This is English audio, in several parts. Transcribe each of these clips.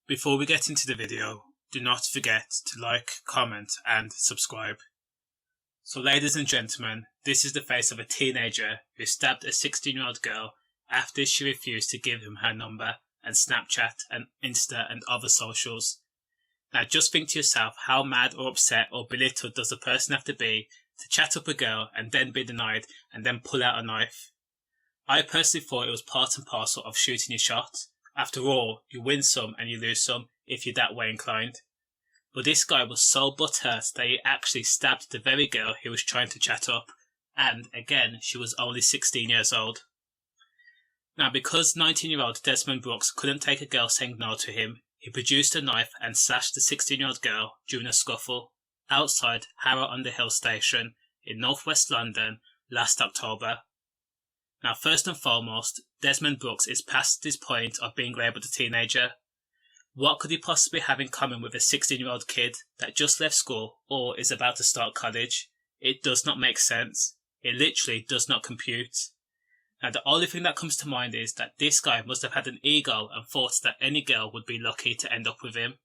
Before we get into the video, do not forget to like, comment and subscribe. So ladies and gentlemen, this is the face of a teenager who stabbed a 16-year-old girl after she refused to give him her number and Snapchat and Insta and other socials. Now just think to yourself, how mad or upset or belittled does a person have to be to chat up a girl and then be denied and then pull out a knife? I personally thought it was part and parcel of shooting your shot. After all, you win some and you lose some if you're that way inclined. But this guy was so butthurt that he actually stabbed the very girl he was trying to chat up, and again, she was only 16 years old. Now, because 19-year-old Desmond Brooks couldn't take a girl saying no to him, he produced a knife and slashed the 16-year-old girl during a scuffle outside Harrow-on-the-Hill station in northwest London last October. Now, first and foremost, Desmond Brooks is past this point of being labelled a teenager. What could he possibly have in common with a 16-year-old kid that just left school or is about to start college? It does not make sense. It literally does not compute. Now, the only thing that comes to mind is that this guy must have had an ego and thought that any girl would be lucky to end up with him.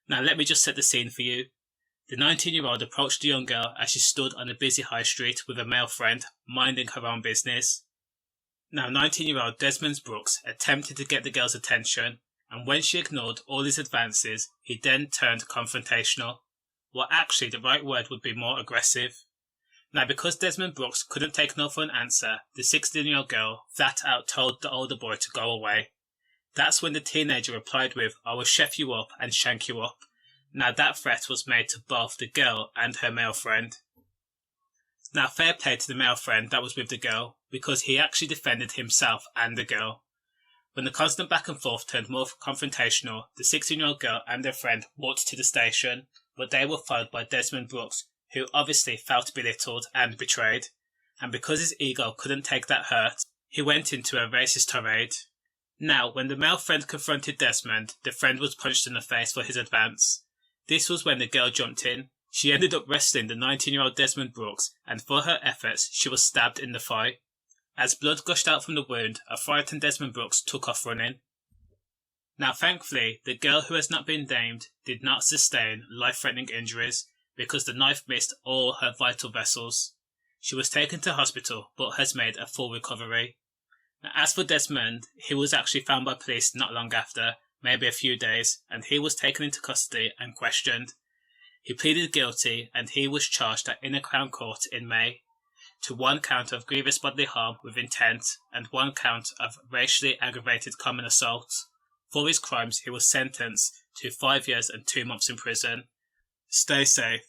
Now, let me just set the scene for you. The 19-year-old approached the young girl as she stood on a busy high street with a male friend, minding her own business. Now, 19-year-old Desmond Brooks attempted to get the girl's attention, and when she ignored all his advances, he then turned confrontational. Well, actually, the right word would be more aggressive. Now, because Desmond Brooks couldn't take no for an answer, the 16-year-old girl flat out told the older boy to go away. That's when the teenager replied with, "I will chef you up and shank you up." Now, that threat was made to both the girl and her male friend. Now, fair play to the male friend that was with the girl, because he actually defended himself and the girl. When the constant back and forth turned more confrontational, the 16-year-old girl and her friend walked to the station, but they were followed by Desmond Brooks, who obviously felt belittled and betrayed, and because his ego couldn't take that hurt, he went into a racist tirade. Now, when the male friend confronted Desmond, the friend was punched in the face for his advance. This was when the girl jumped in. She ended up wrestling the 19-year-old Desmond Brooks, and for her efforts, she was stabbed in the thigh. As blood gushed out from the wound, a frightened Desmond Brooks took off running. Now, thankfully, the girl who has not been named did not sustain life-threatening injuries because the knife missed all her vital vessels. She was taken to hospital but has made a full recovery. Now, as for Desmond, he was actually found by police not long after, maybe a few days, and he was taken into custody and questioned. He pleaded guilty and he was charged at Inner Crown Court in May to 1 count of grievous bodily harm with intent and 1 count of racially aggravated common assault. For his crimes, he was sentenced to 5 years and 2 months in prison. Stay safe.